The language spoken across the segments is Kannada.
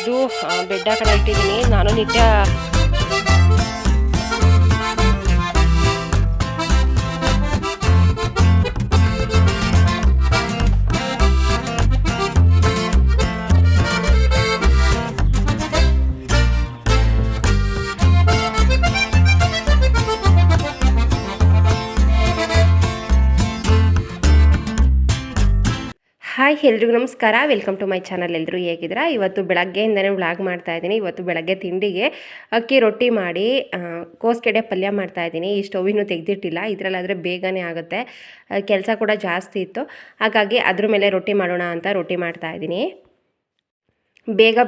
ಎದ್ದು ಬೆಡ್ ಆ ಕಡೆ ಇಟ್ಟಿದ್ದೀನಿ. ನಾನು ನಿತ್ಯ ಹಾಯ್ ಎಲ್ರಿಗೂ ನಮಸ್ಕಾರ, ವೆಲ್ಕಮ್ ಟು ಮೈ ಚಾನಲ್. ಎಲ್ಲರೂ ಹೇಗಿದ್ದೀರಾ? ಇವತ್ತು ಬೆಳಗ್ಗೆಯಿಂದನೇ ವ್ಲಾಗ್ ಮಾಡ್ತಾಯಿದ್ದೀನಿ. ಇವತ್ತು ಬೆಳಗ್ಗೆ ತಿಂಡಿಗೆ ಅಕ್ಕಿ ರೊಟ್ಟಿ ಮಾಡಿ ಕೋಸ್ಗೆಡ್ಡೆ ಪಲ್ಯ ಮಾಡ್ತಾಯಿದ್ದೀನಿ. ಈ ಸ್ಟೌವಿನೂ ತೆಗೆದಿಟ್ಟಿಲ್ಲ, ಇದರಲ್ಲಾದರೆ ಬೇಗನೆ ಆಗುತ್ತೆ. ಕೆಲಸ ಕೂಡ ಜಾಸ್ತಿ ಇತ್ತು, ಹಾಗಾಗಿ ಅದ್ರ ಮೇಲೆ ರೊಟ್ಟಿ ಮಾಡೋಣ ಅಂತ ರೊಟ್ಟಿ ಮಾಡ್ತಾಯಿದ್ದೀನಿ.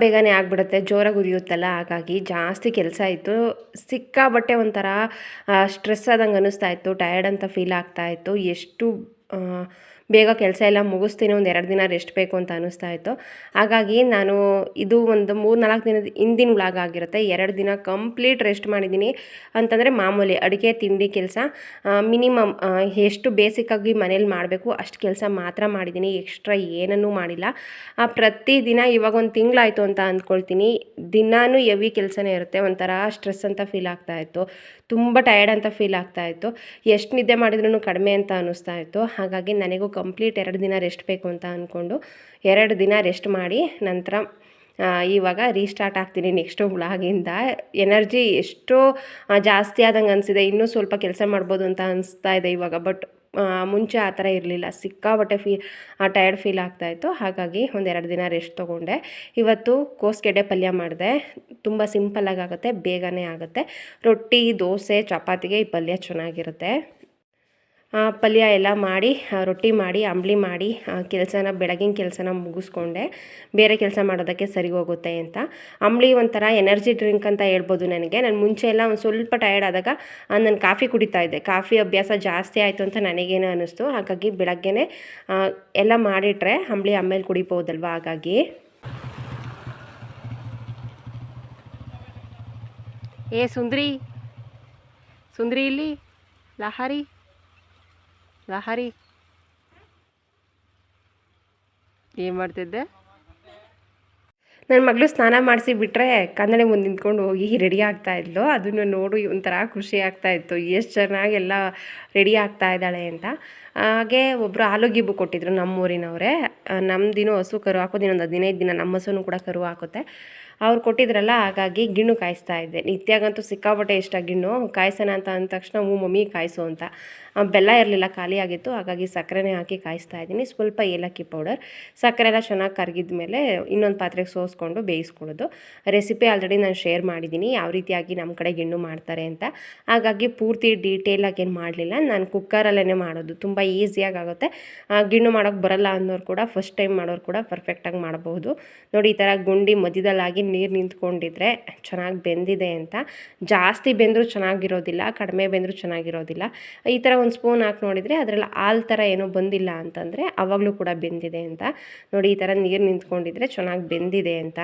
ಬೇಗನೆ ಆಗಿಬಿಡುತ್ತೆ, ಜೋರಾಗಿ ಉರಿಯುತ್ತಲ್ಲ, ಹಾಗಾಗಿ ಜಾಸ್ತಿ ಕೆಲಸ ಇತ್ತು. ಸಿಕ್ಕಾಬಟ್ಟೆ ಒಂಥರ ಸ್ಟ್ರೆಸ್ ಆದಂಗೆ ಅನ್ನಿಸ್ತಾ ಇತ್ತು, ಟಯರ್ಡ್ ಅಂತ ಫೀಲ್ ಆಗ್ತಾಯಿತ್ತು. ಎಷ್ಟು ಬೇಗ ಕೆಲಸ ಎಲ್ಲ ಮುಗಿಸ್ತೀನಿ, ಒಂದು 2 ದಿನ ರೆಸ್ಟ್ ಬೇಕು ಅಂತ ಅನ್ನಿಸ್ತಾ ಇತ್ತು. ಹಾಗಾಗಿ ನಾನು ಇದು ಒಂದು 3-4 ದಿನದ ಹಿಂದಿನ ವ್ಲಾಗ್ ಆಗಿರುತ್ತೆ. 2 ದಿನ ಕಂಪ್ಲೀಟ್ ರೆಸ್ಟ್ ಮಾಡಿದ್ದೀನಿ. ಅಂತಂದರೆ ಮಾಮೂಲಿ ಅಡುಗೆ ತಿಂಡಿ ಕೆಲಸ ಮಿನಿಮಮ್ ಎಷ್ಟು ಬೇಸಿಕ್ಕಾಗಿ ಮನೇಲಿ ಮಾಡಬೇಕು ಅಷ್ಟು ಕೆಲಸ ಮಾತ್ರ ಮಾಡಿದ್ದೀನಿ, ಎಕ್ಸ್ಟ್ರಾ ಏನನ್ನೂ ಮಾಡಿಲ್ಲ. ಪ್ರತಿದಿನ ಇವಾಗ ಒಂದು ತಿಂಗಳಾಯಿತು ಅಂತ ಅಂದ್ಕೊಳ್ತೀನಿ, ದಿನಾನೂ ಹೆವಿ ಕೆಲಸನೇ ಇರುತ್ತೆ. ಒಂಥರ ಸ್ಟ್ರೆಸ್ ಅಂತ ಫೀಲ್ ಆಗ್ತಾಯಿತ್ತು, ತುಂಬ ಟಯರ್ಡ್ ಅಂತ ಫೀಲ್ ಆಗ್ತಾಯಿತ್ತು. ಎಷ್ಟು ನಿದ್ದೆ ಮಾಡಿದ್ರೂ ಕಡಿಮೆ ಅಂತ ಅನ್ನಿಸ್ತಾ ಇತ್ತು. ಹಾಗಾಗಿ ನನಗೂ ಕಂಪ್ಲೀಟ್ 2 ದಿನ ರೆಸ್ಟ್ ಬೇಕು ಅಂತ ಅಂದ್ಕೊಂಡು 2 ದಿನ ರೆಸ್ಟ್ ಮಾಡಿ ನಂತರ ಇವಾಗ ರೀಸ್ಟಾರ್ಟ್ ಆಗ್ತೀನಿ ನೆಕ್ಸ್ಟು ವ್ಲಾಗಿಂದ. ಎನರ್ಜಿ ಎಷ್ಟೋ ಜಾಸ್ತಿ ಆದಂಗೆ ಅನಿಸಿದೆ, ಇನ್ನೂ ಸ್ವಲ್ಪ ಕೆಲಸ ಮಾಡ್ಬೋದು ಅಂತ ಅನಿಸ್ತಾ ಇದೆ ಇವಾಗ. ಬಟ್ ಮುಂಚೆ ಆ ಥರ ಇರಲಿಲ್ಲ, ಸಿಕ್ಕಾಬಟ್ಟೆ ಟಯರ್ಡ್ ಫೀಲ್ ಆಗ್ತಾಯಿತ್ತು. ಹಾಗಾಗಿ ಒಂದು 2 ದಿನ ರೆಸ್ಟ್ ತೊಗೊಂಡೆ. ಇವತ್ತು ಕೋಸ್ಗೆಡ್ಡೆ ಪಲ್ಯ ಮಾಡಿದೆ. ತುಂಬ ಸಿಂಪಲ್ಲಾಗಿ ಆಗುತ್ತೆ, ಬೇಗನೆ ಆಗುತ್ತೆ. ರೊಟ್ಟಿ, ದೋಸೆ, ಚಪಾತಿಗೆ ಈ ಪಲ್ಯ ಚೆನ್ನಾಗಿರುತ್ತೆ. ಪಲ್ಯ ಎಲ್ಲ ಮಾಡಿ ರೊಟ್ಟಿ ಮಾಡಿ ಅಂಬಲಿ ಮಾಡಿ ಬೆಳಗಿನ ಕೆಲಸನ ಮುಗಿಸ್ಕೊಂಡೆ. ಬೇರೆ ಕೆಲಸ ಮಾಡೋದಕ್ಕೆ ಸರಿ ಹೋಗುತ್ತೆ ಅಂತ. ಅಂಬಲಿ ಒಂಥರ ಎನರ್ಜಿ ಡ್ರಿಂಕ್ ಅಂತ ಹೇಳ್ಬೋದು ನನಗೆ. ನಾನು ಮುಂಚೆ ಎಲ್ಲ ಒಂದು ಸ್ವಲ್ಪ ಟಯರ್ಡ್ ಆದಾಗ ನಾನು ಕಾಫಿ ಕುಡಿತಾ ಇದ್ದೆ. ಕಾಫಿ ಅಭ್ಯಾಸ ಜಾಸ್ತಿ ಆಯಿತು ಅಂತ ನನಗೇನೋ ಅನ್ನಿಸ್ತು. ಹಾಗಾಗಿ ಬೆಳಗ್ಗೆನೇ ಎಲ್ಲ ಮಾಡಿಟ್ರೆ ಅಂಬಲಿ ಆಮೇಲೆ ಕುಡಿಬೋದಲ್ವ. ಹಾಗಾಗಿ ಸುಂದ್ರಿ ಇಲ್ಲಿ ಲಹರಿ ಏನು ಮಾಡ್ತಿದ್ದೆ? ನನ್ನ ಮಗಳು ಸ್ನಾನ ಮಾಡಿಸಿ ಬಿಟ್ಟರೆ ಕನ್ನಡಿ ಮುಂದೆ ನಿಂತ್ಕೊಂಡು ಹೋಗಿ ರೆಡಿ ಆಗ್ತಾಯಿದ್ಲು. ಅದನ್ನು ನೋಡಿ ಒಂಥರ ಖುಷಿ ಆಗ್ತಾಯಿತ್ತು, ಎಷ್ಟು ಚೆನ್ನಾಗೆಲ್ಲ ರೆಡಿ ಆಗ್ತಾ ಇದ್ದಾಳೆ ಅಂತ. ಹಾಗೆ ಒಬ್ಬರು ಹಾಲು ಗಿಬ್ಬು ಕೊಟ್ಟಿದ್ರು ನಮ್ಮೂರಿನವರೇ. ನಮ್ಮದಿನೂ ಹಸು ಕರು ಹಾಕೋದು, ಇನ್ನೊಂದು 15 ದಿನ ನಮ್ಮ ಹಸುನು ಕೂಡ ಕರು ಹಾಕುತ್ತೆ. ಅವ್ರು ಕೊಟ್ಟಿದ್ರಲ್ಲ, ಹಾಗಾಗಿ ಗಿಣ್ಣು ಕಾಯಿಸ್ತಾ ಇದ್ದೆ. ನಿತ್ಯಾಗಂತೂ ಸಿಕ್ಕಾಪಟ್ಟೆ ಇಷ್ಟ ಗಿಣ್ಣು. ಕಾಯಿಸೋಣ ಅಂತ ಅಂದ ತಕ್ಷಣ ಮಮ್ಮಿ ಕಾಯಿಸು ಅಂತ. ಬೆಲ್ಲ ಇರಲಿಲ್ಲ, ಖಾಲಿಯಾಗಿತ್ತು. ಹಾಗಾಗಿ ಸಕ್ಕರೆನೇ ಹಾಕಿ ಕಾಯಿಸ್ತಾ ಇದ್ದೀನಿ. ಸ್ವಲ್ಪ ಏಲಕ್ಕಿ ಪೌಡರ್, ಸಕ್ಕರೆ ಎಲ್ಲ ಚೆನ್ನಾಗಿ ಕರಗಿದ ಮೇಲೆ ಇನ್ನೊಂದು ಪಾತ್ರೆಗೆ ಸೋಸ್ಕೊಂಡು ಬೇಯಿಸ್ಕೊಳ್ಳೋದು. ರೆಸಿಪಿ ಆಲ್ರೆಡಿ ನಾನು ಶೇರ್ ಮಾಡಿದ್ದೀನಿ, ಯಾವ ರೀತಿಯಾಗಿ ನಮ್ಮ ಕಡೆ ಗಿಣ್ಣು ಮಾಡ್ತಾರೆ ಅಂತ. ಹಾಗಾಗಿ ಪೂರ್ತಿ ಡೀಟೇಲಾಗಿ ಏನು ಮಾಡಲಿಲ್ಲ, ನಾನು ಕುಕ್ಕರಲ್ಲೇ ಮಾಡೋದು. ತುಂಬ ಈಸಿಯಾಗಿ ಆಗುತ್ತೆ. ಗಿಣ್ಣು ಮಾಡೋಕ್ಕೆ ಬರಲ್ಲ ಅನ್ನೋರು ಕೂಡ, ಫಸ್ಟ್ ಟೈಮ್ ಮಾಡೋರು ಕೂಡ ಪರ್ಫೆಕ್ಟಾಗಿ ಮಾಡಬಹುದು. ನೋಡಿ, ಈ ಥರ ಗುಂಡಿ ಮಧ್ಯದಲ್ಲಾಗಿ ನೀರು ನಿಂತ್ಕೊಂಡಿದ್ರೆ ಚೆನ್ನಾಗಿ ಬೆಂದಿದೆ ಅಂತ. ಜಾಸ್ತಿ ಬೆಂದರೂ ಚೆನ್ನಾಗಿರೋದಿಲ್ಲ, ಕಡಿಮೆ ಬೆಂದರೂ ಚೆನ್ನಾಗಿರೋದಿಲ್ಲ. ಈ ಥರ ಒಂದು ಸ್ಪೂನ್ ಹಾಕಿ ನೋಡಿದರೆ ಅದರಲ್ಲಿ ಹಾಲು ಥರ ಏನೋ ಬಂದಿಲ್ಲ ಅಂತಂದರೆ ಆವಾಗಲೂ ಕೂಡ ಬೆಂದಿದೆ ಅಂತ. ನೋಡಿ, ಈ ಥರ ನೀರು ನಿಂತ್ಕೊಂಡಿದ್ರೆ ಚೆನ್ನಾಗಿ ಬೆಂದಿದೆ ಅಂತ.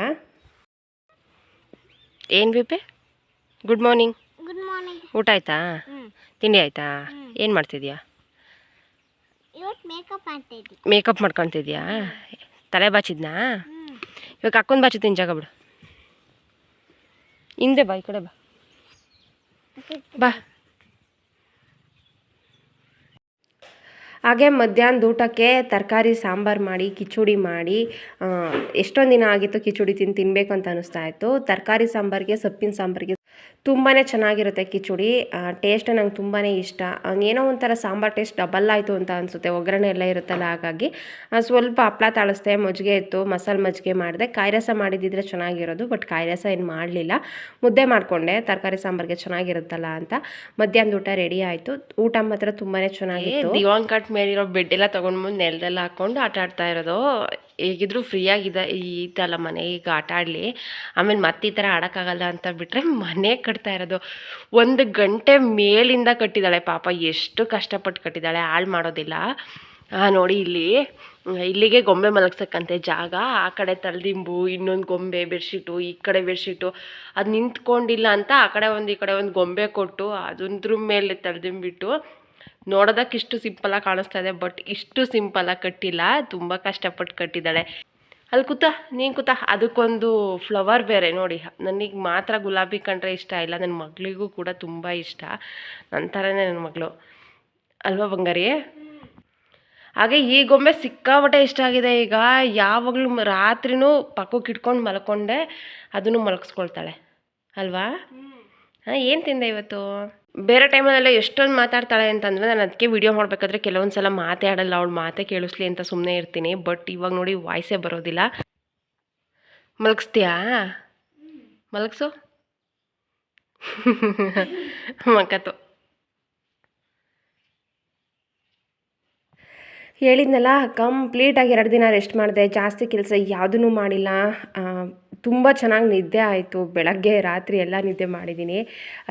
ಏನು ಬಿಪೆ? Good morning. ಊಟ ಆಯ್ತಾ? ತಿಂಡಿ ಆಯ್ತಾ? ಏನು ಮಾಡ್ತಿದ್ಯಾ? ಮೇಕಪ್ ಮಾಡ್ಕೊತಿದ್ಯಾ? ತಲೆ ಬಾಚಿದ್ನಾ? ಇವಾಗ ಅಕ್ಕೊಂದು ಬಾಚುತ್ತೀನಿ, ಜಾಗ ಬಿಡು. ಹಿಂದೆ ಬಾ, ಈ ಕಡೆ ಬಾ. ಹಾಗೆ ಮಧ್ಯಾಹ್ನದ ಊಟಕ್ಕೆ ತರಕಾರಿ ಸಾಂಬಾರು ಮಾಡಿ, ಕಿಚಡಿ ಮಾಡಿ, ಎಷ್ಟೊಂದು ದಿನ ಆಗಿತ್ತು ಕಿಚಡಿ ತಿನ್ನಬೇಕು ಅಂತ ಅನ್ನಿಸ್ತಾ ಇತ್ತು. ತರಕಾರಿ ಸಾಂಬಾರಿಗೆ, ಸೊಪ್ಪಿನ ಸಾಂಬಾರಿಗೆ ತುಂಬಾ ಚೆನ್ನಾಗಿರುತ್ತೆ ಕಿಚಡಿ. ಟೇಸ್ಟ್ ನಂಗೆ ತುಂಬಾ ಇಷ್ಟ. ಏನೋ ಒಂಥರ ಸಾಂಬಾರು ಟೇಸ್ಟ್ ಡಬಲ್ ಆಯಿತು ಅಂತ ಅನಿಸುತ್ತೆ, ಒಗ್ಗರಣೆ ಎಲ್ಲ ಇರುತ್ತಲ್ಲ. ಹಾಗಾಗಿ ಸ್ವಲ್ಪ ಹಪ್ಳ ತಾಳಿಸ್ದೆ, ಮಜ್ಜಿಗೆ ಇತ್ತು, ಮಸಾಲೆ ಮಜ್ಜಿಗೆ ಮಾಡಿದೆ. ಕಾಯಿ ರಸ ಮಾಡಿದ್ದಿದ್ರೆ ಚೆನ್ನಾಗಿರೋದು, ಬಟ್ ಕಾಯಿ ರಸ ಏನು ಮಾಡಲಿಲ್ಲ. ಮುದ್ದೆ ಮಾಡಿಕೊಂಡೆ, ತರಕಾರಿ ಸಾಂಬಾರಿಗೆ ಚೆನ್ನಾಗಿರುತ್ತಲ್ಲ ಅಂತ. ಮಧ್ಯಾಹ್ನದ ಊಟ ರೆಡಿ ಆಯಿತು. ಊಟ ಮಾತ್ರ ತುಂಬಾ ಚೆನ್ನಾಗಿತ್ತು. ದಿವಾನ್ ಕಟ್ ಮೇಲಿರೋ ಬೆಡ್ ಎಲ್ಲ ತೊಗೊಂಡ್ಬಂದು ನೆಲದೆಲ್ಲ ಹಾಕ್ಕೊಂಡು ಆಟ ಆಡ್ತಾ ಇರೋದು. ಹೇಗಿದ್ರು ಫ್ರೀಯಾಗಿದೆ ಇತ್ತಲ್ಲ ಮನೆ, ಈಗ ಆಟ ಆಡಲಿ, ಆಮೇಲೆ ಮತ್ತೆ ಈ ಥರ ಆಡೋಕ್ಕಾಗಲ್ಲ ಅಂತ ಬಿಟ್ಟರೆ ಮನೆ ಕಟ್ತಾ ಇರೋದು. 1 ಗಂಟೆ ಮೇಲಿಂದ ಕಟ್ಟಿದ್ದಾಳೆ ಪಾಪ, ಎಷ್ಟು ಕಷ್ಟಪಟ್ಟು ಕಟ್ಟಿದ್ದಾಳೆ, ಹಾಳು ಮಾಡೋದಿಲ್ಲ. ನೋಡಿ, ಇಲ್ಲಿಗೆ ಗೊಂಬೆ ಮಲಗ್ಸಕ್ಕಂತೆ ಜಾಗ. ಆ ಕಡೆ ತಲೆದಿಂಬು, ಇನ್ನೊಂದು ಗೊಂಬೆ, ಬೆಡ್ಶೀಟು, ಈ ಕಡೆ ಬೆಡ್ಶೀಟು. ಅದು ನಿಂತ್ಕೊಂಡಿಲ್ಲ ಅಂತ ಆ ಕಡೆ ಒಂದು ಈ ಕಡೆ ಒಂದು ಗೊಂಬೆ ಕೊಟ್ಟು ಅದ್ರ ಮೇಲೆ ತಲೆದಿಂಬಿಟ್ಟು ನೋಡೋದಕ್ಕೆ ಇಷ್ಟು ಸಿಂಪಲಾಗಿ ಕಾಣಿಸ್ತಾ ಇದೆ. ಬಟ್ ಇಷ್ಟು ಸಿಂಪಲಾಗಿ ಕಟ್ಟಿಲ್ಲ, ತುಂಬ ಕಷ್ಟಪಟ್ಟು ಕಟ್ಟಿದ್ದಾಳೆ. ಅಲ್ಲಿ ಕೂತ ನೀನು ಕೂತ ಅದಕ್ಕೊಂದು ಫ್ಲವರ್ ಬೇರೆ ನೋಡಿ. ನನಗೆ ಮಾತ್ರ ಗುಲಾಬಿ ಕಂಡ್ರೆ ಇಷ್ಟ ಇಲ್ಲ, ನನ್ನ ಮಗಳಿಗೂ ಕೂಡ ತುಂಬ ಇಷ್ಟ. ನನ್ನ ಥರನೇ ನನ್ನ ಮಗಳು ಅಲ್ವಾ ಬಂಗಾರಿ? ಹಾಗೆ ಈ ಗೊಂಬೆ ಸಿಕ್ಕಾಪಟ್ಟೆ ಇಷ್ಟ ಆಗಿದೆ. ಈಗ ಯಾವಾಗಲೂ ರಾತ್ರಿನೂ ಪಕ್ಕಕ್ಕೆ ಇಟ್ಕೊಂಡು ಮಲ್ಕೊಂಡೆ ಅದನ್ನು ಮಲಗಿಸ್ಕೊಳ್ತಾಳೆ ಅಲ್ವಾ? ಹಾಂ, ಏನು ತಿಂದೆ ಇವತ್ತು? ಬೇರೆ ಟೈಮಲ್ಲೆಲ್ಲ ಎಷ್ಟೊಂದು ಮಾತಾಡ್ತಾಳೆ ಅಂತಂದರೆ ನಾನು ಅದಕ್ಕೆ ವಿಡಿಯೋ ಮಾಡಬೇಕಾದ್ರೆ ಕೆಲವೊಂದು ಸಲ ಮಾತೇ ಆಡಲ್ಲ, ಅವಳು ಮಾತೇ ಕೇಳಿಸ್ಲಿ ಅಂತ ಸುಮ್ಮನೆ ಇರ್ತೀನಿ. ಬಟ್ ಇವಾಗ ನೋಡಿ ವಾಯ್ಸೇ ಬರೋದಿಲ್ಲ. ಮಲಗಿಸ್ತೀಯಾ? ಮಲಗಿಸು ಮಕ್ಕತ್ತು. ಹೇಳಿದ್ನಲ್ಲ, ಕಂಪ್ಲೀಟಾಗಿ 2 ದಿನ ರೆಸ್ಟ್ ಮಾಡಿದೆ. ಜಾಸ್ತಿ ಕೆಲಸ ಯಾವುದೂ ಮಾಡಿಲ್ಲ. ತುಂಬ ಚೆನ್ನಾಗಿ ನಿದ್ದೆ ಆಯಿತು. ಬೆಳಗ್ಗೆ ರಾತ್ರಿ ಎಲ್ಲ ನಿದ್ದೆ ಮಾಡಿದ್ದೀನಿ.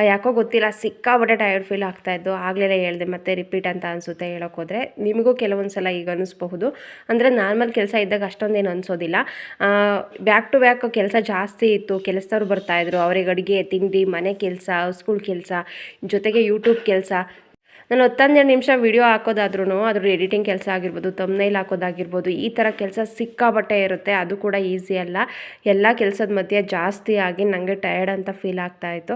ಯಾಕೋ ಗೊತ್ತಿಲ್ಲ, ಸಿಕ್ಕಾಪಟ್ಟೆ ಟಯರ್ಡ್ ಫೀಲ್ ಆಗ್ತಾಯಿದ್ದು. ಆಗಲೇ ಹೇಳಿದೆ, ಮತ್ತೆ ರಿಪೀಟ್ ಅಂತ ಅನಿಸುತ್ತೆ ಹೇಳೋಕ್ಕೋದ್ರೆ. ನಿಮಗೂ ಕೆಲವೊಂದು ಸಲ ಈಗ ಅನ್ನಿಸ್ಬಹುದು. ಅಂದರೆ ನಾರ್ಮಲ್ ಕೆಲಸ ಇದ್ದಾಗ ಅಷ್ಟೊಂದೇನು ಅನಿಸೋದಿಲ್ಲ. ಬ್ಯಾಕ್ ಟು ಬ್ಯಾಕ್ ಕೆಲಸ ಜಾಸ್ತಿ ಇತ್ತು. ಕೆಲಸದವ್ರು ಬರ್ತಾಯಿದ್ರು, ಅವ್ರಿಗೆ ಅಡುಗೆ ತಿಂಡಿ, ಮನೆ ಕೆಲಸ, ಸ್ಕೂಲ್ ಕೆಲಸ, ಜೊತೆಗೆ ಯೂಟ್ಯೂಬ್ ಕೆಲಸ. ನಾನು 10-12 ನಿಮಿಷ ವಿಡಿಯೋ ಹಾಕೋದಾದ್ರೂ ಅದ್ರ ಎಡಿಟಿಂಗ್ ಕೆಲಸ ಆಗಿರ್ಬೋದು, ತಮ್ನೈಲ್ ಹಾಕೋದಾಗಿರ್ಬೋದು, ಈ ಥರ ಕೆಲಸ ಸಿಕ್ಕಾಪಟ್ಟೆ ಇರುತ್ತೆ. ಅದು ಕೂಡ ಈಸಿ ಅಲ್ಲ. ಎಲ್ಲ ಕೆಲಸದ ಮಧ್ಯೆ ಜಾಸ್ತಿ ಆಗಿ ನನಗೆ ಟಯರ್ಡ್ ಅಂತ ಫೀಲ್ ಆಗ್ತಾಯಿತ್ತು.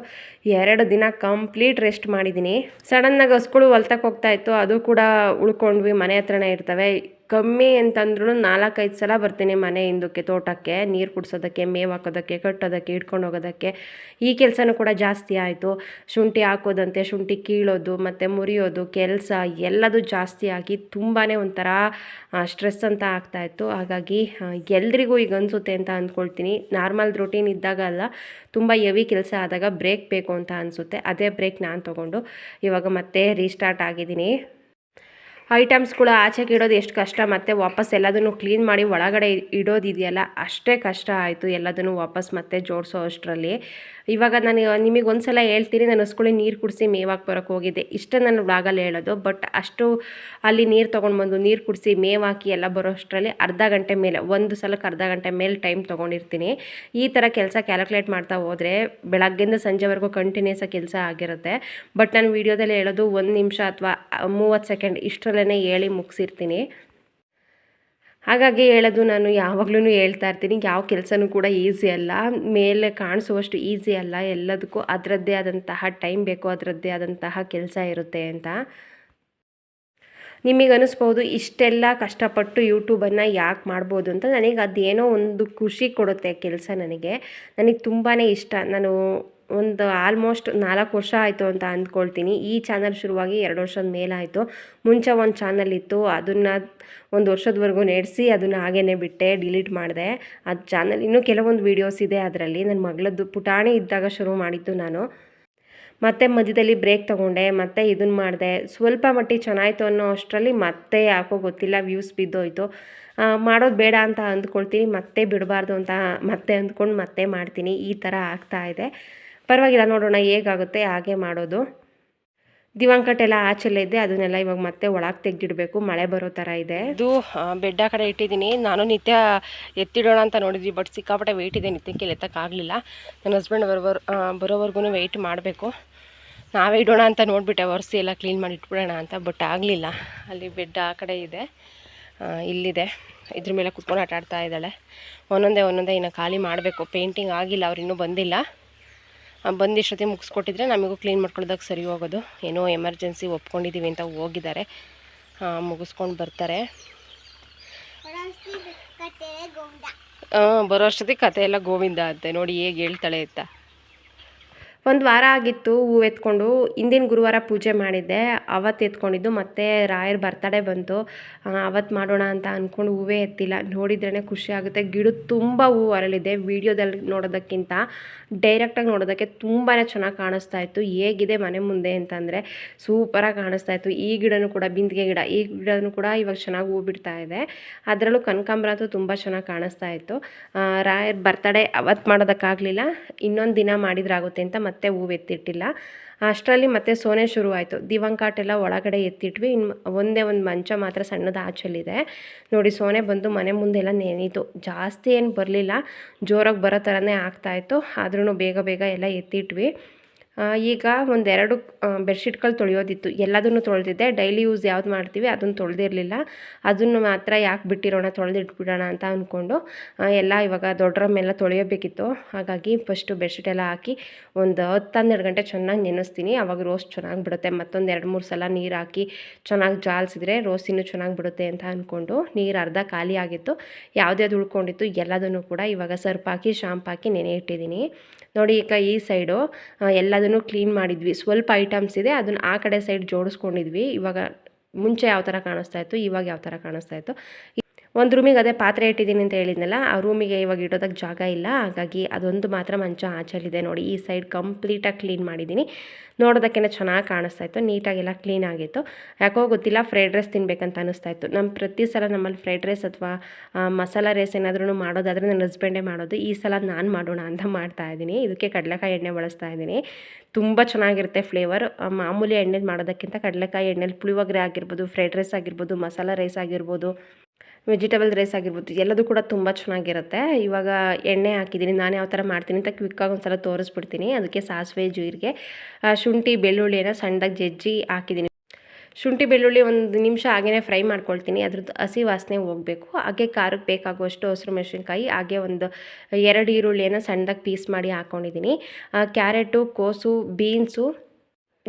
2 ದಿನ ಕಂಪ್ಲೀಟ್ ರೆಸ್ಟ್ ಮಾಡಿದ್ದೀನಿ. ಸಡನ್ನಾಗಿ ಹಸುಗಳು ಹೊಲ್ತಕ್ಕೆ ಹೋಗ್ತಾಯಿತ್ತು, ಅದು ಕೂಡ ಉಳ್ಕೊಂಡ್ವಿ. ಮನೆ ಹತ್ರನೇ ಇರ್ತವೆ. ಕಮ್ಮಿ ಅಂತಂದ್ರೂ 4-5 ಸಲ ಬರ್ತೀನಿ ಮನೆ ಹಿಂದಕ್ಕೆ, ತೋಟಕ್ಕೆ ನೀರು ಕುಡಿಸೋದಕ್ಕೆ, ಮೇವು ಹಾಕೋದಕ್ಕೆ, ಕಟ್ಟೋದಕ್ಕೆ, ಇಟ್ಕೊಂಡು ಹೋಗೋದಕ್ಕೆ. ಈ ಕೆಲಸನೂ ಕೂಡ ಜಾಸ್ತಿ ಆಯಿತು. ಶುಂಠಿ ಹಾಕೋದಂತೆ, ಶುಂಠಿ ಕೀಳೋದು ಮತ್ತು ಮುರಿಯೋದು ಕೆಲಸ ಎಲ್ಲದೂ ಜಾಸ್ತಿ ಆಗಿ ತುಂಬಾ ಒಂಥರ ಸ್ಟ್ರೆಸ್ ಅಂತ ಆಗ್ತಾಯಿತ್ತು. ಹಾಗಾಗಿ ಎಲ್ರಿಗೂ ಈಗ ಅನಿಸುತ್ತೆ ಅಂತ ಅಂದ್ಕೊಳ್ತೀನಿ. ನಾರ್ಮಲ್ ರೂಟೀನ್ ಇದ್ದಾಗ ಅಲ್ಲ, ತುಂಬ ಹೆವಿ ಕೆಲಸ ಆದಾಗ ಬ್ರೇಕ್ ಬೇಕು ಅಂತ ಅನಿಸುತ್ತೆ. ಅದೇ ಬ್ರೇಕ್ ನಾನು ತೊಗೊಂಡು ಇವಾಗ ಮತ್ತೆ ರೀಸ್ಟಾರ್ಟ್ ಆಗಿದ್ದೀನಿ. ಐಟಮ್ಸ್ಗಳು ಆಚೆಗೆ ಇಡೋದು ಎಷ್ಟು ಕಷ್ಟ, ಮತ್ತು ವಾಪಸ್ ಎಲ್ಲದನ್ನು ಕ್ಲೀನ್ ಮಾಡಿ ಒಳಗಡೆ ಇಡೋದಿದೆಯಲ್ಲ ಅಷ್ಟೇ ಕಷ್ಟ ಆಯಿತು. ಎಲ್ಲದನ್ನು ವಾಪಸ್ ಮತ್ತೆ ಜೋಡಿಸೋ ಅಷ್ಟರಲ್ಲಿ ಇವಾಗ ನಾನು ನಿಮಗೆ ಒಂದು ಸಲ ಹೇಳ್ತೀನಿ, ನಾನು ಹಸುಗಳಿಗೆ ನೀರು ಕುಡಿಸಿ ಮೇವಾಕಿ ಬರೋಕ್ಕೆ ಹೋಗಿದ್ದೆ. ಇಷ್ಟೇ ನಾನು ವ್ಲಾಗಲ್ಲಿ ಹೇಳೋದು. ಬಟ್ ಅಷ್ಟು ಅಲ್ಲಿ ನೀರು ತೊಗೊಂಡು ಬಂದು ನೀರು ಕುಡಿಸಿ ಮೇವಾಕಿ ಎಲ್ಲ ಬರೋ ಅಷ್ಟರಲ್ಲಿ ಅರ್ಧ ಗಂಟೆ ಮೇಲೆ, ಒಂದು ಸಲಕ್ಕೆ ಅರ್ಧ ಗಂಟೆ ಮೇಲೆ ಟೈಮ್ ತೊಗೊಂಡಿರ್ತೀನಿ. ಈ ಥರ ಕೆಲಸ ಕ್ಯಾಲ್ಕುಲೇಟ್ ಮಾಡ್ತಾ ಹೋದರೆ ಬೆಳಗ್ಗೆಯಿಂದ ಸಂಜೆವರೆಗೂ ಕಂಟಿನ್ಯೂಸ್ ಕೆಲಸ ಆಗಿರುತ್ತೆ. ಬಟ್ ನಾನು ವೀಡಿಯೋದಲ್ಲಿ ಹೇಳೋದು 1 ನಿಮಿಷ ಅಥವಾ 30 ಸೆಕೆಂಡ್ ಇಷ್ಟರಲ್ಲೇ ಹೇಳಿ ಮುಗಿಸಿರ್ತೀನಿ. ಹಾಗಾಗಿ ಹೇಳೋದು, ನಾನು ಯಾವಾಗಲೂ ಹೇಳ್ತಾ ಇರ್ತೀನಿ, ಯಾವ ಕೆಲಸನೂ ಕೂಡ ಈಸಿ ಅಲ್ಲ, ಮೇಲೆ ಕಾಣಿಸುವಷ್ಟು ಈಸಿ ಅಲ್ಲ. ಎಲ್ಲದಕ್ಕೂ ಅದರದ್ದೇ ಆದಂತಹ ಟೈಮ್ ಬೇಕು, ಅದರದ್ದೇ ಆದಂತಹ ಕೆಲಸ ಇರುತ್ತೆ ಅಂತ. ನಿಮಗೆ ಅನ್ನಿಸ್ಬೋದು ಇಷ್ಟೆಲ್ಲ ಕಷ್ಟಪಟ್ಟು ಯೂಟ್ಯೂಬನ್ನು ಯಾಕೆ ಮಾಡ್ಬೋದು ಅಂತ. ನನಗೆ ಅದೇನೋ ಒಂದು ಖುಷಿ ಕೊಡುತ್ತೆ ಕೆಲಸ. ನನಗೆ ತುಂಬಾ ಇಷ್ಟ. ನಾನು ಒಂದು ಆಲ್ಮೋಸ್ಟ್ 4 ವರ್ಷ ಆಯಿತು ಅಂತ ಅಂದ್ಕೊಳ್ತೀನಿ. ಈ ಚಾನಲ್ ಶುರುವಾಗಿ 2 ವರ್ಷದ ಮೇಲಾಯಿತು. ಮುಂಚೆ ಒಂದು ಚಾನಲ್ ಇತ್ತು, ಅದನ್ನು 1 ವರ್ಷದವರೆಗೂ ನಡೆಸಿ ಅದನ್ನು ಹಾಗೇ ಬಿಟ್ಟೆ, ಡಿಲೀಟ್ ಮಾಡಿದೆ. ಅದು ಚಾನಲ್ ಇನ್ನೂ ಕೆಲವೊಂದು ವೀಡಿಯೋಸ್ ಇದೆ ಅದರಲ್ಲಿ. ನನ್ನ ಮಗಳದ್ದು ಪುಟಾಣಿ ಇದ್ದಾಗ ಶುರು ಮಾಡಿದ್ದು ನಾನು. ಮತ್ತೆ ಮಧ್ಯದಲ್ಲಿ ಬ್ರೇಕ್ ತೊಗೊಂಡೆ, ಮತ್ತೆ ಇದನ್ನು ಮಾಡಿದೆ. ಸ್ವಲ್ಪ ಮಟ್ಟಿಗೆ ಚೆನ್ನಾಯಿತು ಅನ್ನೋ ಅಷ್ಟರಲ್ಲಿ ಮತ್ತೆ ಯಾಕೋ ಗೊತ್ತಿಲ್ಲ ವ್ಯೂಸ್ ಬಿದ್ದೋಯ್ತು. ಮಾಡೋದು ಬೇಡ ಅಂತ ಅಂದ್ಕೊಳ್ತೀನಿ, ಮತ್ತೆ ಬಿಡಬಾರ್ದು ಅಂತ ಮತ್ತೆ ಅಂದ್ಕೊಂಡು ಮತ್ತೆ ಮಾಡ್ತೀನಿ. ಈ ಥರ ಆಗ್ತಾಯಿದೆ. ಪರವಾಗಿಲ್ಲ, ನೋಡೋಣ ಹೇಗಾಗುತ್ತೆ ಹಾಗೆ ಮಾಡೋದು. ದಿವಂಕಟ್ಟೆಲ್ಲ ಆಚೆಲ್ಲ ಇದ್ದೆ, ಅದನ್ನೆಲ್ಲ ಇವಾಗ ಮತ್ತೆ ಒಳಗೆ ತೆಗೆದಿಡಬೇಕು. ಮಳೆ ಬರೋ ಥರ ಇದೆ. ಇದು ಬೆಡ್ಡ ಕಡೆ ಇಟ್ಟಿದ್ದೀನಿ. ನಾನು ನಿತ್ಯ ಎತ್ತಿಡೋಣ ಅಂತ ನೋಡಿದ್ವಿ, ಬಟ್ ಸಿಕ್ಕಾಪಟ್ಟೆ ವೆಯ್ಟ್ ಇದೆ, ನಿತ್ಯಕ್ಕೆ ಎತ್ತಕ್ಕಾಗಲಿಲ್ಲ. ನನ್ನ ಹಸ್ಬೆಂಡ್ ಬರೋವರೆಗೂ ವೆಯ್ಟ್ ಮಾಡಬೇಕು. ನಾವೇ ಇಡೋಣ ಅಂತ ನೋಡಿಬಿಟ್ಟೆ, ಒರೆಸಿ ಎಲ್ಲ ಕ್ಲೀನ್ ಮಾಡಿ ಇಟ್ಬಿಡೋಣ ಅಂತ, ಬಟ್ ಆಗಲಿಲ್ಲ. ಅಲ್ಲಿ ಬೆಡ್ ಆ ಕಡೆ ಇದೆ, ಇಲ್ಲಿದೆ. ಇದ್ರ ಮೇಲೆ ಕುತ್ಕೊಂಡು ಆಟ ಆಡ್ತಾ ಇದ್ದಾಳೆ. ಒಂದೊಂದೇ ಇನ್ನು ಖಾಲಿ ಮಾಡಬೇಕು. ಪೇಂಟಿಂಗ್ ಆಗಿಲ್ಲ, ಅವ್ರು ಇನ್ನೂ ಬಂದಿಲ್ಲ. ಬಂದಿಷ್ಟೊತ್ತಿಗೆ ಮುಗಿಸ್ಕೊಟ್ಟಿದ್ರೆ ನಮಗೂ ಕ್ಲೀನ್ ಮಾಡ್ಕೊಳ್ಳೋದಕ್ಕೆ ಸರಿ ಹೋಗೋದು. ಏನೋ ಎಮರ್ಜೆನ್ಸಿ ಒಪ್ಕೊಂಡಿದ್ದೀವಿ ಅಂತ ಹೋಗಿದ್ದಾರೆ, ಮುಗಿಸ್ಕೊಂಡು ಬರ್ತಾರೆ. ಬರೋ ಅಷ್ಟೊತ್ತಿಗೆ ಕತೆ ಎಲ್ಲ ಗೋವಿಂದ ಅಂತೆ. ನೋಡಿ ಹೇಗೆ ಹೇಳ್ತಾಳೆ ಅಂತ. ಒಂದು ವಾರ ಆಗಿತ್ತು ಹೂವು ಎತ್ಕೊಂಡು. ಹಿಂದಿನ ಗುರುವಾರ ಪೂಜೆ ಮಾಡಿದ್ದೆ, ಅವತ್ತು ಎತ್ಕೊಂಡಿದ್ದು. ಮತ್ತು ರಾಯರ ಬರ್ತಡೇ ಬಂತು, ಅವತ್ತು ಮಾಡೋಣ ಅಂತ ಅಂದ್ಕೊಂಡು ಹೂವೇ ಎತ್ತಿಲ್ಲ. ನೋಡಿದ್ರೇ ಖುಷಿ ಆಗುತ್ತೆ. ಗಿಡದ ತುಂಬ ಹೂವು ಅರಳಿದೆ. ವೀಡಿಯೋದಲ್ಲಿ ನೋಡೋದಕ್ಕಿಂತ ಡೈರೆಕ್ಟಾಗಿ ನೋಡೋದಕ್ಕೆ ತುಂಬಾ ಚೆನ್ನಾಗಿ ಕಾಣಿಸ್ತಾ ಇತ್ತು. ಹೇಗಿದೆ ಮನೆ ಮುಂದೆ ಅಂತಂದರೆ ಸೂಪರಾಗಿ ಕಾಣಿಸ್ತಾ ಇತ್ತು. ಈ ಗಿಡನೂ ಕೂಡ ಬಿಂದಿಗೆ ಗಿಡ, ಈ ಗಿಡನೂ ಕೂಡ ಇವಾಗ ಚೆನ್ನಾಗಿ ಹೂವು ಬಿಡ್ತಾ ಇದೆ. ಅದರಲ್ಲೂ ಕನಕಾಂಬರ ಅಂತೂ ತುಂಬ ಚೆನ್ನಾಗಿ ಕಾಣಿಸ್ತಾ ಇತ್ತು. ರಾಯರ ಬರ್ತಡೇ ಅವತ್ತು ಮಾಡೋದಕ್ಕಾಗಲಿಲ್ಲ, ಇನ್ನೊಂದು ದಿನ ಮಾಡಿದ್ರಾಗುತ್ತೆ ಅಂತ ಮತ್ತೆ ಹೂವು ಎತ್ತಿಟ್ಟಿಲ್ಲ. ಅಷ್ಟರಲ್ಲಿ ಮತ್ತೆ ಸೋನೆ ಶುರುವಾಯಿತು. ದಿವಂಕಾಟೆಲ್ಲ ಒಳಗಡೆ ಎತ್ತಿಟ್ವಿ. ಇನ್ನು ಒಂದೇ ಒಂದು ಮಂಚ ಮಾತ್ರ ಸಣ್ಣದು ಆಚೆಲ್ಲಿದೆ. ನೋಡಿ ಸೋನೆ ಬಂದು ಮನೆ ಮುಂದೆಲ್ಲ ನೆನೀತು. ಜಾಸ್ತಿ ಏನು ಬರಲಿಲ್ಲ, ಜೋರಾಗಿ ಬರೋ ಥರನೇ ಆಗ್ತಾಯಿತ್ತು. ಆದ್ರೂ ಬೇಗ ಎಲ್ಲ ಎತ್ತಿಟ್ವಿ. ಈಗ ಒಂದೆರಡು ಬೆಡ್ಶೀಟ್ಗಳು ತೊಳೆಯೋದಿತ್ತು. ಎಲ್ಲದನ್ನು ತೊಳೆದಿದ್ದೆ. ಡೈಲಿ ಯೂಸ್ ಯಾವ್ದು ಮಾಡ್ತೀವಿ ಅದನ್ನು ತೊಳೆದಿರಲಿಲ್ಲ. ಅದನ್ನು ಮಾತ್ರ ಯಾಕೆ ಬಿಟ್ಟಿರೋಣ, ತೊಳೆದಿಟ್ಬಿಡೋಣ ಅಂತ ಅಂದ್ಕೊಂಡು ಎಲ್ಲ ಇವಾಗ ದೊಡ್ಡ ಡ್ರಮ್ಮೆಲ್ಲ ತೊಳೆಯಬೇಕಿತ್ತು. ಹಾಗಾಗಿ ಫಸ್ಟು ಬೆಡ್ಶೀಟ್ ಎಲ್ಲ ಹಾಕಿ ಒಂದು 10-12 ಗಂಟೆ ಚೆನ್ನಾಗಿ ನೆನೆಸ್ತೀನಿ. ಆವಾಗ ರೋಸ್ಟ್ ಚೆನ್ನಾಗಿ ಬಿಡುತ್ತೆ. ಮತ್ತೊಂದು 2-3 ಸಲ ನೀರು ಹಾಕಿ ಚೆನ್ನಾಗಿ ಜಾಲಿಸಿದ್ರೆ ರೋಸ್ಟ್ ಇನ್ನೂ ಚೆನ್ನಾಗಿ ಬಿಡುತ್ತೆ ಅಂತ ಅಂದ್ಕೊಂಡು ನೀರು ಅರ್ಧ ಖಾಲಿ ಆಗಿತ್ತು. ಯಾವ್ದ್ಯಾವ್ದು ಉಳ್ಕೊಂಡಿತ್ತು ಎಲ್ಲದನ್ನು ಕೂಡ ಇವಾಗ ಸರ್ಪ್ ಹಾಕಿ ಶಾಂಪ್ ಹಾಕಿ ನೆನೆ ಇಟ್ಟಿದ್ದೀನಿ. ನೋಡಿ ಈಗ ಈ ಸೈಡು ಎಲ್ಲದನ್ನು ಕ್ಲೀನ್ ಮಾಡಿದ್ವಿ. ಸ್ವಲ್ಪ ಐಟಮ್ಸ್ ಇದೆ, ಅದನ್ನು ಆ ಕಡೆ ಸೈಡ್ ಜೋಡಿಸ್ಕೊಂಡಿದ್ವಿ. ಇವಾಗ ಮುಂಚೆ ಯಾವ ಥರ ಕಾಣಿಸ್ತಾ ಇತ್ತು, ಇವಾಗ ಯಾವ ಥರ ಕಾಣಿಸ್ತಾ ಇತ್ತು. ಒಂದು ರೂಮಿಗೆ ಅದೇ ಪಾತ್ರೆ ಇಟ್ಟಿದ್ದೀನಿ ಅಂತ ಹೇಳಿದ್ನಲ್ಲ, ಆ ರೂಮಿಗೆ ಇವಾಗ ಇಡೋದಕ್ಕೆ ಜಾಗ ಇಲ್ಲ. ಹಾಗಾಗಿ ಅದೊಂದು ಮಾತ್ರ ಮಂಚ ಆಚಲಿದೆ. ನೋಡಿ ಈ ಸೈಡ್ ಕಂಪ್ಲೀಟಾಗಿ ಕ್ಲೀನ್ ಮಾಡಿದ್ದೀನಿ. ನೋಡೋದಕ್ಕೇನೆ ಚೆನ್ನಾಗಿ ಕಾಣಿಸ್ತಾ ಇತ್ತು, ನೀಟಾಗೆಲ್ಲ ಕ್ಲೀನ್ ಆಗಿತ್ತು. ಯಾಕೋ ಗೊತ್ತಿಲ್ಲ, ಫ್ರೈಡ್ ರೈಸ್ ತಿನ್ಬೇಕಂತ ಅನ್ನಿಸ್ತಾ ಇತ್ತು. ಪ್ರತಿ ಸಲ ನಮ್ಮಲ್ಲಿ ಫ್ರೈಡ್ ರೈಸ್ ಅಥವಾ ಮಸಾಲ ರೈಸ್ ಏನಾದ್ರೂ ಮಾಡೋದಾದರೆ ನನ್ನ ಹಸ್ಬೆಂಡೇ ಮಾಡೋದು. ಈ ಸಲ ನಾನು ಮಾಡೋಣ ಅಂತ ಮಾಡ್ತಾಯಿದ್ದೀನಿ. ಇದಕ್ಕೆ ಕಡಲೆಕಾಯಿ ಎಣ್ಣೆ ಬಳಸ್ತಾ ಇದ್ದೀನಿ. ತುಂಬ ಚೆನ್ನಾಗಿರುತ್ತೆ ಫ್ಲೇವರ್. ಮಾಮೂಲಿ ಎಣ್ಣೆಲಿ ಮಾಡೋದಕ್ಕಿಂತ ಕಡಲೆಕಾಯಿ ಎಣ್ಣೆಲಿ ಪುಳಿಯೋಗರೆ ಆಗಿರ್ಬೋದು, ಫ್ರೈಡ್ ರೈಸ್ ಆಗಿರ್ಬೋದು, ಮಸಾಲ ರೈಸ್ ಆಗಿರ್ಬೋದು, ವೆಜಿಟೇಬಲ್ ರೈಸ್ ಆಗಿರ್ಬೋದು, ಎಲ್ಲದೂ ಕೂಡ ತುಂಬ ಚೆನ್ನಾಗಿರುತ್ತೆ. ಇವಾಗ ಎಣ್ಣೆ ಹಾಕಿದ್ದೀನಿ. ನಾನು ಯಾವ ಥರ ಮಾಡ್ತೀನಿ ಅಂತ ಕ್ವಿಕ್ಕಾಗಿ ಒಂದು ಸಲ ತೋರಿಸ್ಬಿಡ್ತೀನಿ. ಅದಕ್ಕೆ ಸಾಸಿವೆ, ಜೀರಿಗೆ, ಶುಂಠಿ, ಬೆಳ್ಳುಳ್ಳಿನ ಸಣ್ಣದಾಗಿ ಜಜ್ಜಿ ಹಾಕಿದ್ದೀನಿ. ಶುಂಠಿ ಬೆಳ್ಳುಳ್ಳಿ ಒಂದು ನಿಮಿಷ ಹಾಗೇ ಫ್ರೈ ಮಾಡ್ಕೊಳ್ತೀನಿ. ಅದ್ರದ್ದು ಹಸಿ ವಾಸನೆ ಹೋಗಬೇಕು. ಹಾಗೆ ಖಾರಕ್ಕೆ ಬೇಕಾಗುವಷ್ಟು ಹಸಿರು ಮೆಣಸಿನ್ಕಾಯಿ, ಹಾಗೆ ಒಂದು 2 ಈರುಳ್ಳಿಯನ್ನು ಸಣ್ಣದಾಗಿ ಪೀಸ್ ಮಾಡಿ ಹಾಕ್ಕೊಂಡಿದ್ದೀನಿ. ಕ್ಯಾರೆಟು, ಕೋಸು, ಬೀನ್ಸು,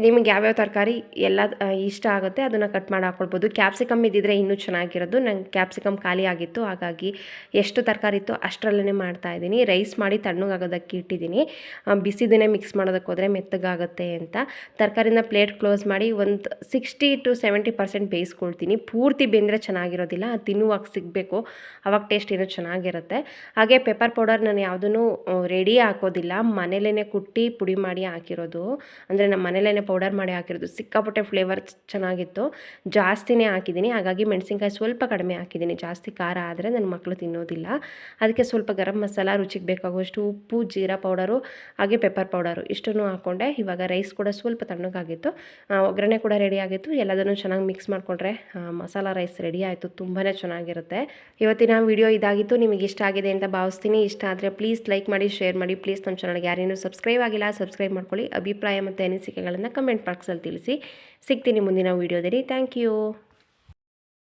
ನಿಮಗೆ ಯಾವ್ಯಾವ ತರಕಾರಿ ಎಲ್ಲ ಇಷ್ಟ ಆಗುತ್ತೆ ಅದನ್ನು ಕಟ್ ಮಾಡಿ ಹಾಕ್ಕೊಳ್ಬೋದು. ಕ್ಯಾಪ್ಸಿಕಮ್ ಇದ್ದಿದ್ರೆ ಇನ್ನೂ ಚೆನ್ನಾಗಿರೋದು. ನಂಗೆ ಕ್ಯಾಪ್ಸಿಕಮ್ ಖಾಲಿ ಆಗಿತ್ತು, ಹಾಗಾಗಿ ಎಷ್ಟು ತರಕಾರಿ ಇತ್ತು ಅಷ್ಟರಲ್ಲೇ ಮಾಡ್ತಾಯಿದ್ದೀನಿ. ರೈಸ್ ಮಾಡಿ ತಣ್ಣಗಾಗೋದಕ್ಕೆ ಇಟ್ಟಿದ್ದೀನಿ. ಬಿಸಿದನ್ನೇ ಮಿಕ್ಸ್ ಮಾಡೋದಕ್ಕೆ ಹೋದರೆ ಮೆತ್ತಗಾಗುತ್ತೆ ಅಂತ. ತರಕಾರಿನ ಪ್ಲೇಟ್ ಕ್ಲೋಸ್ ಮಾಡಿ ಒಂದು 60 to 70% ಬೇಯಿಸ್ಕೊಳ್ತೀನಿ. ಪೂರ್ತಿ ಬೆಂದರೆ ಚೆನ್ನಾಗಿರೋದಿಲ್ಲ, ತಿನ್ನುವಾಗ ಸಿಗಬೇಕು, ಆವಾಗ ಟೇಸ್ಟ್ ಏನೋ ಚೆನ್ನಾಗಿರುತ್ತೆ. ಹಾಗೆ ಪೆಪ್ಪರ್ ಪೌಡರ್ ನಾನು ಯಾವುದೂ ರೆಡಿ ಹಾಕೋದಿಲ್ಲ, ಮನೇಲೇ ಕುಟ್ಟಿ ಪುಡಿ ಮಾಡಿ ಹಾಕಿರೋದು. ಅಂದರೆ ನಮ್ಮ ಮನೇಲೇ ಪೌಡರ್ ಮಾಡಿ ಹಾಕಿರೋದು. ಸಿಕ್ಕಾಪಟ್ಟೆ ಫ್ಲೇವರ್ ಚೆನ್ನಾಗಿತ್ತು. ಜಾಸ್ತಿನೇ ಹಾಕಿದ್ದೀನಿ, ಹಾಗಾಗಿ ಮೆಣಸಿನ್ಕಾಯಿ ಸ್ವಲ್ಪ ಕಡಿಮೆ ಹಾಕಿದ್ದೀನಿ. ಜಾಸ್ತಿ ಖಾರ ಆದರೆ ನನ್ನ ಮಕ್ಕಳು ತಿನ್ನೋದಿಲ್ಲ. ಅದಕ್ಕೆ ಸ್ವಲ್ಪ ಗರಂ ಮಸಾಲ, ರುಚಿಗೆ ಬೇಕಾಗುವಷ್ಟು ಉಪ್ಪು, ಜೀರಾ ಪೌಡರು, ಹಾಗೆ ಪೆಪ್ಪರ್ ಪೌಡರು ಇಷ್ಟನ್ನು ಹಾಕ್ಕೊಂಡೆ. ಇವಾಗ ರೈಸ್ ಕೂಡ ಸ್ವಲ್ಪ ತಣ್ಣಗಾಗಿತ್ತು. ಒಗ್ಗರಣೆ ಕೂಡ ರೆಡಿ ಆಗಿತ್ತು. ಎಲ್ಲದನ್ನು ಚೆನ್ನಾಗಿ ಮಿಕ್ಸ್ ಮಾಡಿಕೊಂಡ್ರೆ ಮಸಾಲ ರೈಸ್ ರೆಡಿ ಆಯಿತು. ತುಂಬಾ ಚೆನ್ನಾಗಿರುತ್ತೆ. ಇವತ್ತಿನ ವಿಡಿಯೋ ಇದಾಗಿತ್ತು. ನಿಮಗೆ ಇಷ್ಟ ಆಗಿದೆ ಅಂತ ಭಾವಿಸ್ತೀನಿ. ಇಷ್ಟ ಆದರೆ ಪ್ಲೀಸ್ ಲೈಕ್ ಮಾಡಿ, ಶೇರ್ ಮಾಡಿ. ಪ್ಲೀಸ್ ನಮ್ಮ ಚಾನಲ್ಗೆ ಯಾರೇನೂ ಸಬ್ಸ್ಕ್ರೈಬ್ ಆಗಿಲ್ಲ ಸಬ್ಸ್ಕ್ರೈಬ್ ಮಾಡ್ಕೊಳ್ಳಿ. ಅಭಿಪ್ರಾಯ ಮತ್ತು ಅನಿಸಿಕೆಗಳನ್ನು ಕಮೆಂಟ್ ಬಾಕ್ಸಲ್ಲಿ ತಿಳಿಸಿ. ಸಿಗ್ತೀನಿ ಮುಂದಿನ ವೀಡಿಯೋದಲ್ಲಿ. Thank you.